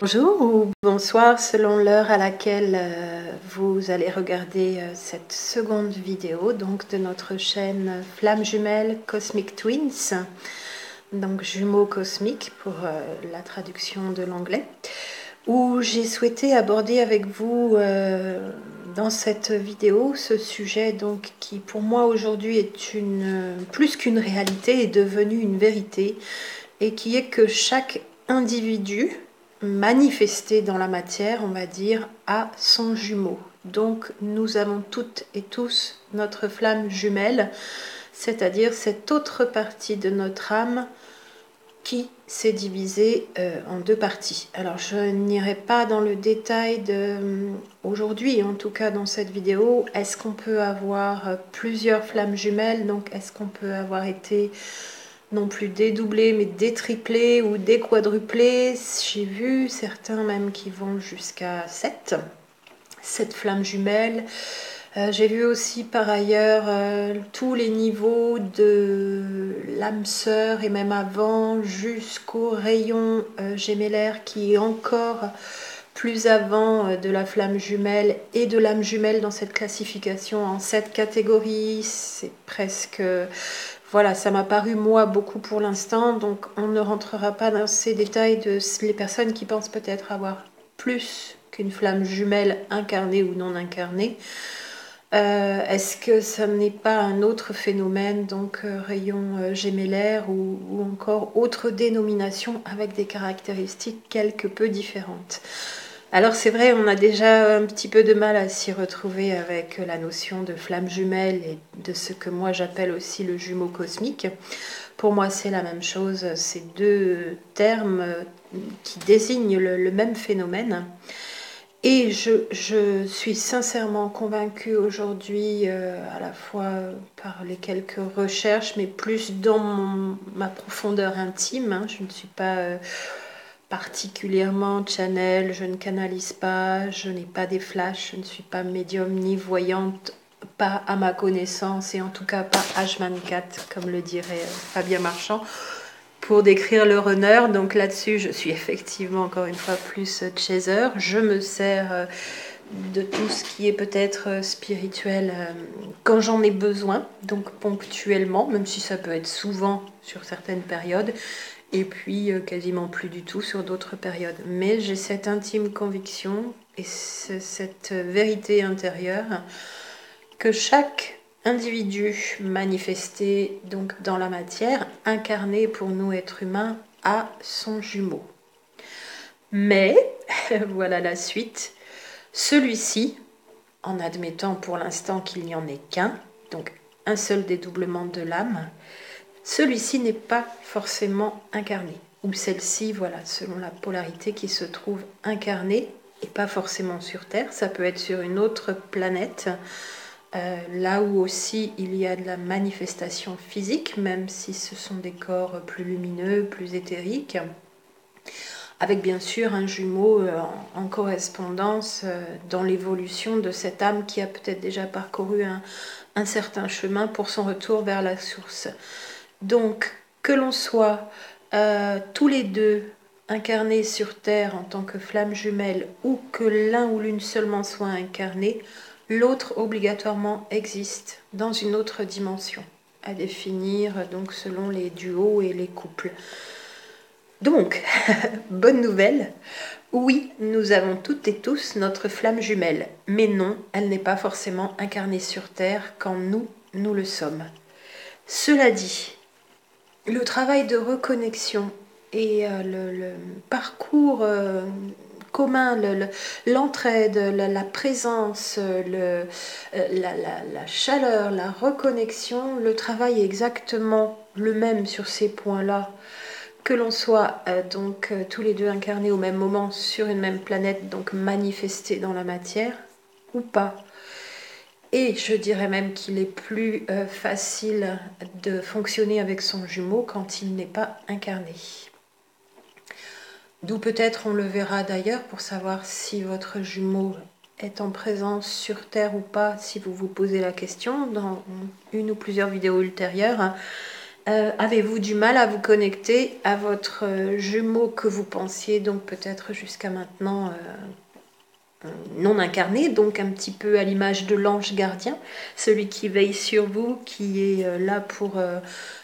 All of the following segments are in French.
Bonjour ou bonsoir selon l'heure à laquelle vous allez regarder cette seconde vidéo donc de notre chaîne Flammes Jumelles Cosmic Twins, donc jumeaux cosmiques pour la traduction de l'anglais, où j'ai souhaité aborder avec vous dans cette vidéo ce sujet donc qui pour moi aujourd'hui est plus qu'une réalité, est devenu une vérité, et qui est que chaque individu manifesté dans la matière, on va dire, a son jumeau. Donc nous avons toutes et tous notre flamme jumelle, c'est-à-dire cette autre partie de notre âme qui s'est divisée en deux parties. Alors je n'irai pas dans le détail aujourd'hui, en tout cas dans cette vidéo, est-ce qu'on peut avoir plusieurs flammes jumelles, donc est-ce qu'on peut avoir été non plus dédoublés, mais détriplés ou déquadruplés. J'ai vu certains même qui vont jusqu'à 7 flammes jumelles. J'ai vu aussi par ailleurs tous les niveaux de l'âme sœur et même avant jusqu'au rayon gémellaire qui est encore plus avant de la flamme jumelle et de l'âme jumelle dans cette classification en 7 catégories. C'est presque... Voilà, ça m'a paru, moi, beaucoup pour l'instant, donc on ne rentrera pas dans ces détails de les personnes qui pensent peut-être avoir plus qu'une flamme jumelle incarnée ou non incarnée. Est-ce que ça n'est pas un autre phénomène, donc rayon gémellaire ou encore autre dénomination avec des caractéristiques quelque peu différentes? Alors c'est vrai, on a déjà un petit peu de mal à s'y retrouver avec la notion de flamme jumelle et de ce que moi j'appelle aussi le jumeau cosmique. Pour moi c'est la même chose, c'est deux termes qui désignent le même phénomène. Et je suis sincèrement convaincue aujourd'hui, à la fois par les quelques recherches, mais plus dans ma profondeur intime. Hein. Je ne suis pas particulièrement channel, je ne canalise pas, je n'ai pas des flashs, je ne suis pas médium ni voyante, pas à ma connaissance, et en tout cas pas H24, comme le dirait Fabien Marchand, pour décrire le runner. Donc là-dessus, je suis effectivement encore une fois plus chaser. Je me sers de tout ce qui est peut-être spirituel quand j'en ai besoin, donc ponctuellement, même si ça peut être souvent sur certaines périodes, et puis quasiment plus du tout sur d'autres périodes. Mais j'ai cette intime conviction et cette vérité intérieure que chaque individu manifesté donc dans la matière, incarné pour nous êtres humains, a son jumeau. Mais, voilà la suite, celui-ci, en admettant pour l'instant qu'il n'y en ait qu'un, donc un seul dédoublement de l'âme, celui-ci n'est pas forcément incarné. Ou celle-ci, voilà, selon la polarité qui se trouve incarnée, et pas forcément sur Terre, ça peut être sur une autre planète, là où aussi il y a de la manifestation physique, même si ce sont des corps plus lumineux, plus éthériques, avec bien sûr un jumeau en correspondance dans l'évolution de cette âme qui a peut-être déjà parcouru un certain chemin pour son retour vers la source. Donc, que l'on soit tous les deux incarnés sur Terre en tant que flammes jumelles ou que l'un ou l'une seulement soit incarné, l'autre obligatoirement existe dans une autre dimension, à définir donc selon les duos et les couples. Donc, bonne nouvelle, oui, nous avons toutes et tous notre flamme jumelle, mais non, elle n'est pas forcément incarnée sur Terre quand nous le sommes. Cela dit, le travail de reconnexion et le parcours commun, l'entraide, la présence, la chaleur, la reconnexion, le travail est exactement le même sur ces points-là, que l'on soit donc tous les deux incarnés au même moment sur une même planète, donc manifestés dans la matière, ou pas. Et je dirais même qu'il est plus facile de fonctionner avec son jumeau quand il n'est pas incarné. D'où peut-être on le verra d'ailleurs pour savoir si votre jumeau est en présence sur Terre ou pas, si vous vous posez la question dans une ou plusieurs vidéos ultérieures. Avez-vous du mal à vous connecter à votre jumeau que vous pensiez donc peut-être jusqu'à maintenant non incarné, donc un petit peu à l'image de l'ange gardien, celui qui veille sur vous, qui est là pour...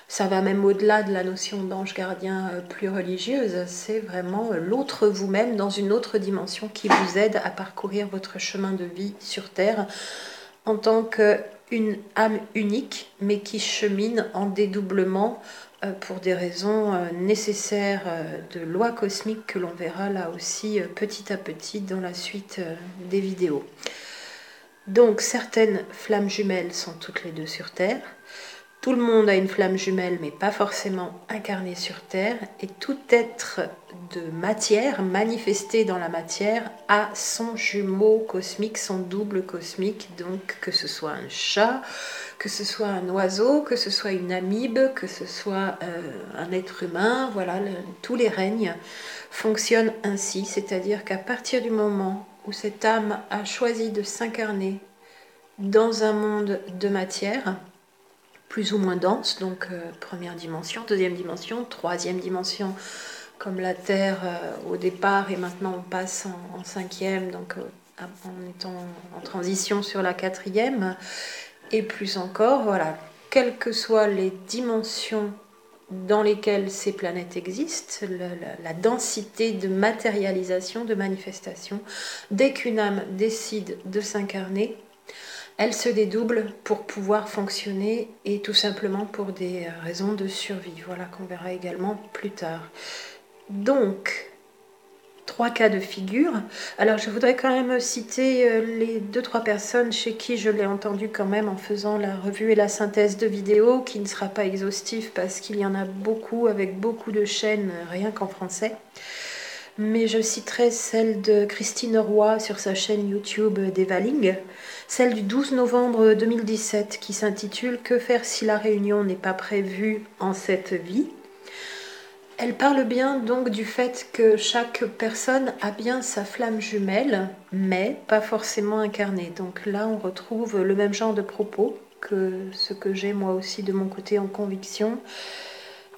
ça va même au-delà de la notion d'ange gardien plus religieuse, c'est vraiment l'autre vous-même dans une autre dimension qui vous aide à parcourir votre chemin de vie sur Terre en tant qu'une âme unique, mais qui chemine en dédoublement pour des raisons nécessaires de lois cosmiques que l'on verra là aussi petit à petit dans la suite des vidéos. Donc certaines flammes jumelles sont toutes les deux sur Terre. Tout le monde a une flamme jumelle, mais pas forcément incarnée sur Terre. Et tout être de matière, manifesté dans la matière, a son jumeau cosmique, son double cosmique. Donc que ce soit un chat, que ce soit un oiseau, que ce soit une amibe, que ce soit un être humain, voilà, tous les règnes fonctionnent ainsi. C'est-à-dire qu'à partir du moment où cette âme a choisi de s'incarner dans un monde de matière, plus ou moins dense, donc première dimension, deuxième dimension, troisième dimension, comme la Terre au départ, et maintenant on passe en cinquième, donc en étant en transition sur la quatrième, et plus encore, voilà, quelles que soient les dimensions dans lesquelles ces planètes existent, la densité de matérialisation, de manifestation, dès qu'une âme décide de s'incarner, elle se dédouble pour pouvoir fonctionner et tout simplement pour des raisons de survie. Voilà qu'on verra également plus tard. Donc, 3 cas de figure. Alors, je voudrais quand même citer les 2-3 personnes chez qui je l'ai entendu quand même en faisant la revue et la synthèse de vidéos, qui ne sera pas exhaustif parce qu'il y en a beaucoup avec beaucoup de chaînes, rien qu'en français. Mais je citerai celle de Christine Roy sur sa chaîne YouTube d'Evaling, celle du 12 novembre 2017 qui s'intitule « Que faire si la réunion n'est pas prévue en cette vie ?» Elle parle bien donc du fait que chaque personne a bien sa flamme jumelle, mais pas forcément incarnée. Donc là, on retrouve le même genre de propos que ce que j'ai moi aussi de mon côté en conviction.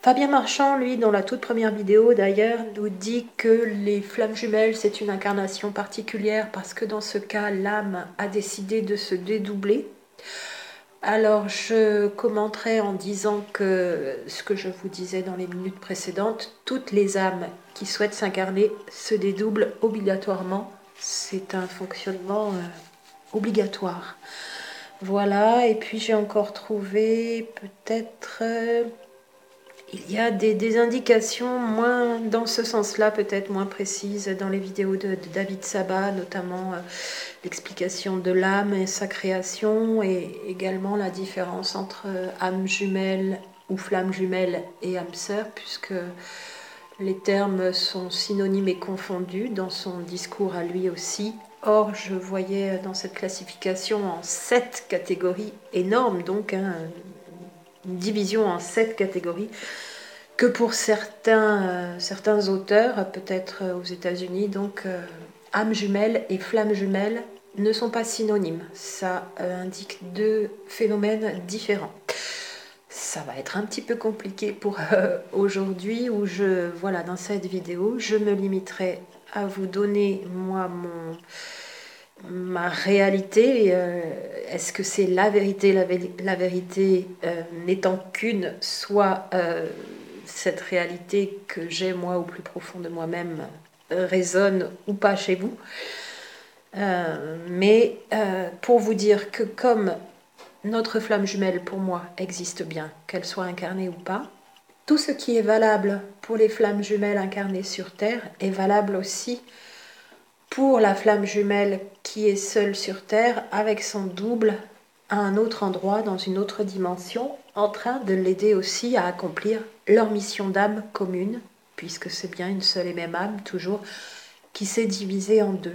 Fabien Marchand, lui, dans la toute première vidéo d'ailleurs, nous dit que les flammes jumelles, c'est une incarnation particulière parce que dans ce cas, l'âme a décidé de se dédoubler. Alors, je commenterai en disant que ce que je vous disais dans les minutes précédentes, toutes les âmes qui souhaitent s'incarner se dédoublent obligatoirement. C'est un fonctionnement obligatoire. Voilà, et puis j'ai encore trouvé peut-être... il y a des indications moins dans ce sens-là, peut-être moins précises dans les vidéos de David Sabat, notamment l'explication de l'âme et sa création, et également la différence entre âme jumelle ou flamme jumelle et âme sœur, puisque les termes sont synonymes et confondus dans son discours à lui aussi. Or, je voyais dans cette classification en 7 catégories énormes, donc une division en 7 catégories, que pour certains auteurs, peut-être aux États-Unis, donc âme jumelle et flamme jumelle ne sont pas synonymes. Ça indique 2 phénomènes différents. Ça va être un petit peu compliqué pour aujourd'hui, où voilà, dans cette vidéo, je me limiterai à vous donner, moi, ma réalité. Est-ce que c'est la vérité, la vérité n'étant qu'une, soit cette réalité que j'ai moi au plus profond de moi-même résonne ou pas chez vous. Mais pour vous dire que comme notre flamme jumelle pour moi existe bien, qu'elle soit incarnée ou pas, tout ce qui est valable pour les flammes jumelles incarnées sur Terre est valable aussi pour la flamme jumelle qui est seule sur Terre avec son double à un autre endroit, dans une autre dimension, en train de l'aider aussi à accomplir leur mission d'âme commune, puisque c'est bien une seule et même âme, toujours, qui s'est divisée en 2.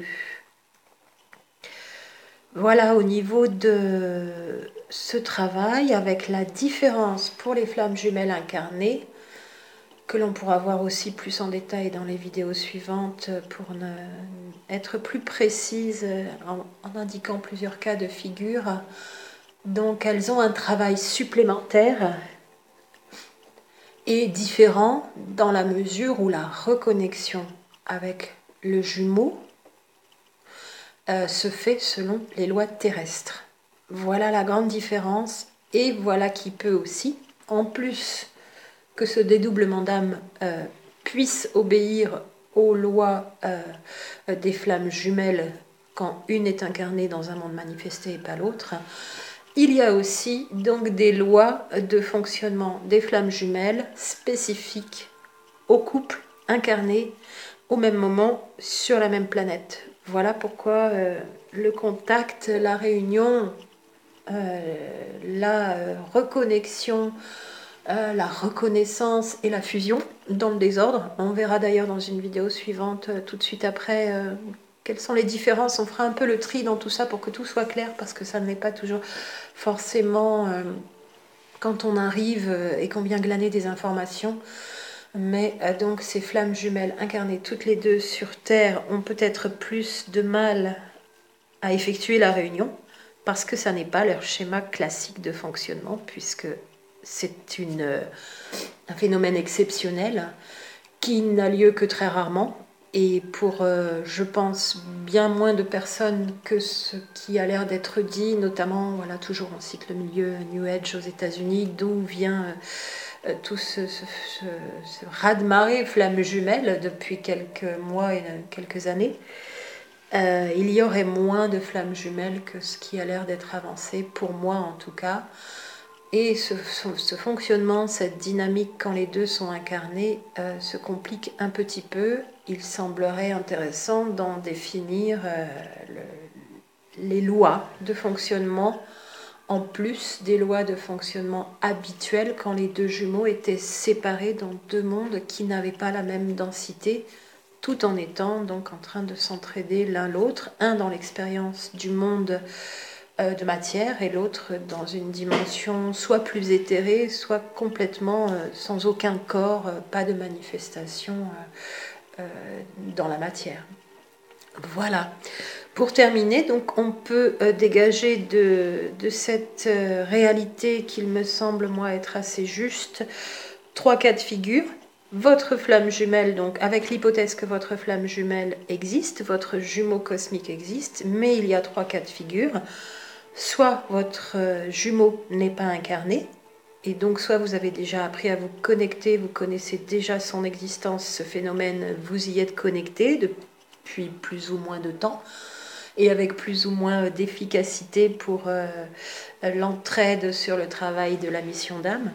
Voilà au niveau de ce travail, avec la différence pour les flammes jumelles incarnées, que l'on pourra voir aussi plus en détail dans les vidéos suivantes pour être plus précise en indiquant plusieurs cas de figure. Donc elles ont un travail supplémentaire est différent dans la mesure où la reconnexion avec le jumeau se fait selon les lois terrestres. Voilà la grande différence, et voilà qui peut aussi, en plus que ce dédoublement d'âme puisse obéir aux lois des flammes jumelles quand une est incarnée dans un monde manifesté et pas l'autre. Il y a aussi donc des lois de fonctionnement des flammes jumelles spécifiques au couple incarné au même moment sur la même planète. Voilà pourquoi le contact, la réunion, la reconnexion, la reconnaissance et la fusion dans le désordre. On verra d'ailleurs dans une vidéo suivante tout de suite après quelles sont les différences. On fera un peu le tri dans tout ça pour que tout soit clair, parce que ça n'est pas toujours forcément quand on arrive et qu'on vient glaner des informations. Mais donc ces flammes jumelles incarnées toutes les deux sur Terre ont peut-être plus de mal à effectuer la réunion, parce que ça n'est pas leur schéma classique de fonctionnement, puisque c'est un phénomène exceptionnel qui n'a lieu que très rarement, et pour, je pense, bien moins de personnes que ce qui a l'air d'être dit, notamment, voilà, toujours on cite le milieu New Age aux États-Unis, d'où vient tout ce raz-de-marée flamme jumelle depuis quelques mois et quelques années. Il y aurait moins de flammes jumelles que ce qui a l'air d'être avancé, pour moi en tout cas. Et ce fonctionnement, cette dynamique quand les deux sont incarnés, se complique un petit peu. Il semblerait intéressant d'en définir les lois de fonctionnement, en plus des lois de fonctionnement habituelles quand les deux jumeaux étaient séparés dans deux mondes qui n'avaient pas la même densité, tout en étant donc en train de s'entraider l'un l'autre, un dans l'expérience du monde de matière et l'autre dans une dimension soit plus éthérée, soit complètement sans aucun corps, pas de manifestation dans la matière. Voilà. Pour terminer, donc on peut dégager de cette réalité qu'il me semble moi être assez juste 3 cas de figure. Votre flamme jumelle, donc avec l'hypothèse que votre flamme jumelle existe, votre jumeau cosmique existe, mais il y a 3 cas de figure. Soit votre jumeau n'est pas incarné, et donc soit vous avez déjà appris à vous connecter, vous connaissez déjà son existence, ce phénomène, vous y êtes connecté depuis plus ou moins de temps, et avec plus ou moins d'efficacité pour l'entraide sur le travail de la mission d'âme.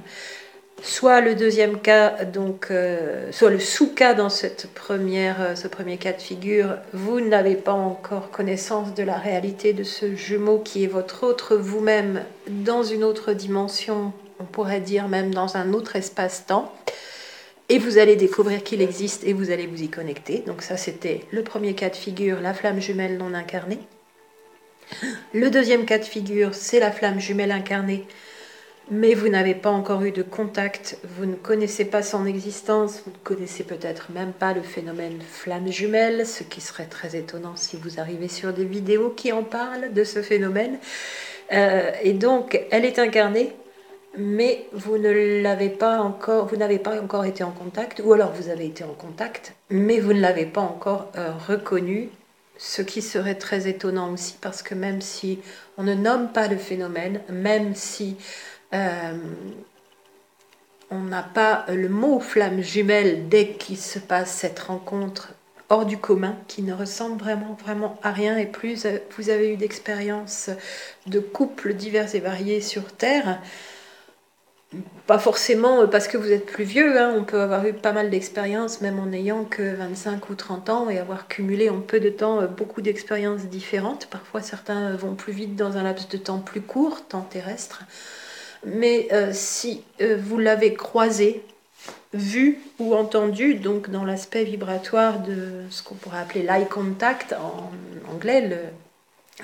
Soit le deuxième cas, donc, soit le sous-cas dans ce premier cas de figure, vous n'avez pas encore connaissance de la réalité de ce jumeau qui est votre autre vous-même dans une autre dimension, on pourrait dire même dans un autre espace-temps, et vous allez découvrir qu'il existe et vous allez vous y connecter. Donc ça, c'était le premier cas de figure, la flamme jumelle non incarnée. Le deuxième cas de figure, c'est la flamme jumelle incarnée, mais vous n'avez pas encore eu de contact, vous ne connaissez pas son existence, vous ne connaissez peut-être même pas le phénomène flamme jumelle, ce qui serait très étonnant si vous arrivez sur des vidéos qui en parlent de ce phénomène. Et donc, elle est incarnée, mais vous n'avez pas encore été en contact, ou alors vous avez été en contact, mais vous ne l'avez pas encore reconnue, ce qui serait très étonnant aussi, parce que même si on ne nomme pas le phénomène, même si on n'a pas le mot flamme jumelle dès qu'il se passe cette rencontre hors du commun, qui ne ressemble vraiment à rien, et plus vous avez eu d'expériences de couples divers et variés sur Terre, pas forcément parce que vous êtes plus vieux, hein, on peut avoir eu pas mal d'expériences même en n'ayant que 25 ou 30 ans et avoir cumulé en peu de temps beaucoup d'expériences différentes. Parfois certains vont plus vite dans un laps de temps plus court, temps terrestre. Mais si vous l'avez croisé, vu ou entendu, donc dans l'aspect vibratoire de ce qu'on pourrait appeler l'eye contact en anglais,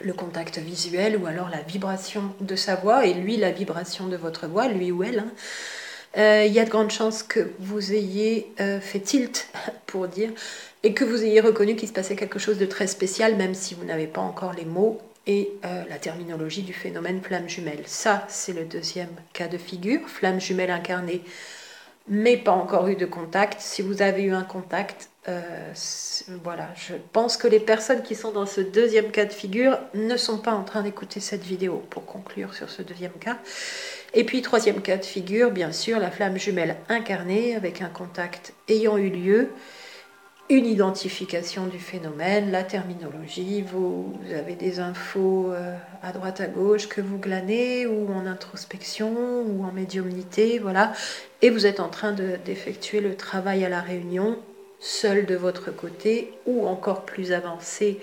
le contact visuel, ou alors la vibration de sa voix, et lui la vibration de votre voix, lui ou elle, hein, il y a de grandes chances que vous ayez fait tilt, pour dire, et que vous ayez reconnu qu'il se passait quelque chose de très spécial, même si vous n'avez pas encore les mots et la terminologie du phénomène flamme jumelle. Ça, c'est le deuxième cas de figure, flamme jumelle incarnée mais pas encore eu de contact. Si vous avez eu un contact, voilà, je pense que les personnes qui sont dans ce deuxième cas de figure ne sont pas en train d'écouter cette vidéo, pour conclure sur ce deuxième cas. Et puis troisième cas de figure, bien sûr, la flamme jumelle incarnée avec un contact ayant eu lieu, une identification du phénomène, la terminologie, vous avez des infos à droite à gauche que vous glanez, ou en introspection, ou en médiumnité, voilà, et vous êtes en train d'effectuer le travail à la réunion, seul de votre côté, ou encore plus avancé,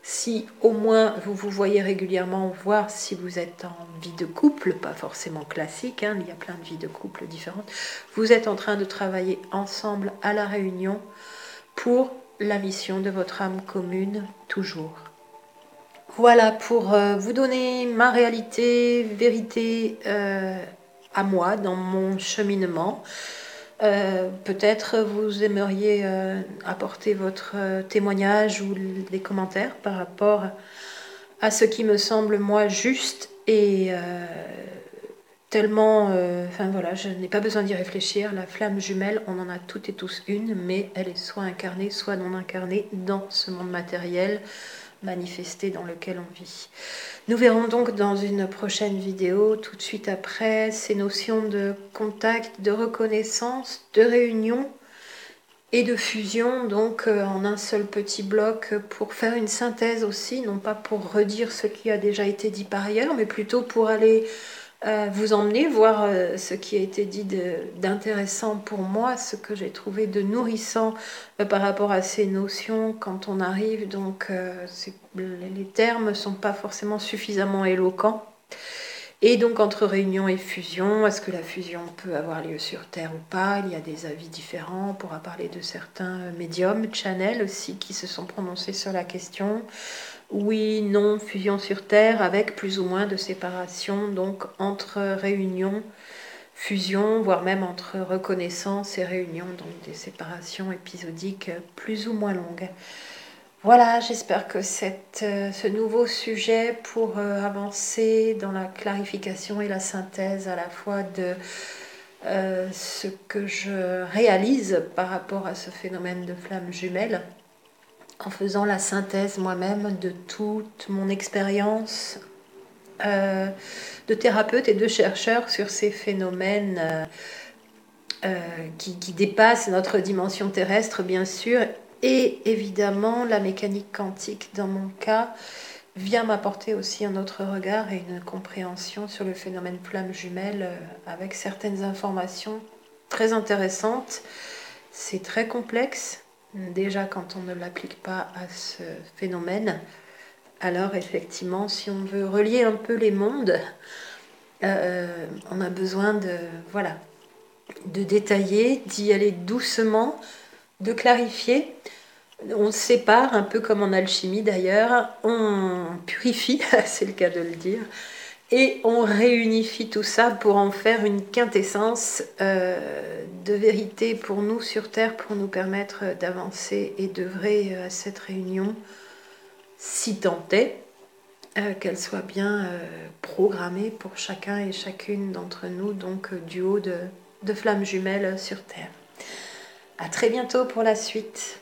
si au moins vous vous voyez régulièrement, voir si vous êtes en vie de couple, pas forcément classique, hein, il y a plein de vies de couple différentes, vous êtes en train de travailler ensemble à la réunion, pour la mission de votre âme commune, toujours. Voilà, pour vous donner ma réalité, vérité à moi, dans mon cheminement. Peut-être vous aimeriez apporter votre témoignage ou des commentaires par rapport à ce qui me semble, moi, juste et tellement, enfin voilà, je n'ai pas besoin d'y réfléchir. La flamme jumelle, on en a toutes et tous une, mais elle est soit incarnée, soit non incarnée dans ce monde matériel manifesté dans lequel on vit. Nous verrons donc dans une prochaine vidéo, tout de suite après, ces notions de contact, de reconnaissance, de réunion et de fusion, donc en un seul petit bloc, pour faire une synthèse aussi, non pas pour redire ce qui a déjà été dit par ailleurs, mais plutôt pour aller vous emmener voir ce qui a été dit d'intéressant pour moi, ce que j'ai trouvé de nourrissant par rapport à ces notions quand on arrive. Donc les termes ne sont pas forcément suffisamment éloquents. Et donc entre réunion et fusion, est-ce que la fusion peut avoir lieu sur Terre ou pas? Il y a des avis différents. On pourra parler de certains médiums, channels aussi, qui se sont prononcés sur la question. Oui, non, fusion sur Terre avec plus ou moins de séparation, donc entre réunion, fusion, voire même entre reconnaissance et réunion, donc des séparations épisodiques plus ou moins longues. Voilà, j'espère que ce nouveau sujet pour avancer dans la clarification et la synthèse à la fois de ce que je réalise par rapport à ce phénomène de flamme jumelle, en faisant la synthèse moi-même de toute mon expérience de thérapeute et de chercheur sur ces phénomènes qui dépassent notre dimension terrestre, bien sûr, et évidemment la mécanique quantique, dans mon cas, vient m'apporter aussi un autre regard et une compréhension sur le phénomène flamme jumelle avec certaines informations très intéressantes. C'est très complexe, déjà quand on ne l'applique pas à ce phénomène. Alors effectivement, si on veut relier un peu les mondes, on a besoin de détailler, d'y aller doucement, de clarifier. On sépare, un peu comme en alchimie d'ailleurs, on purifie, c'est le cas de le dire, et on réunifie tout ça pour en faire une quintessence de vérité pour nous sur Terre, pour nous permettre d'avancer et d'œuvrer à cette réunion, si tant est qu'elle soit bien programmée pour chacun et chacune d'entre nous, donc du haut de flammes jumelles sur Terre. À très bientôt pour la suite.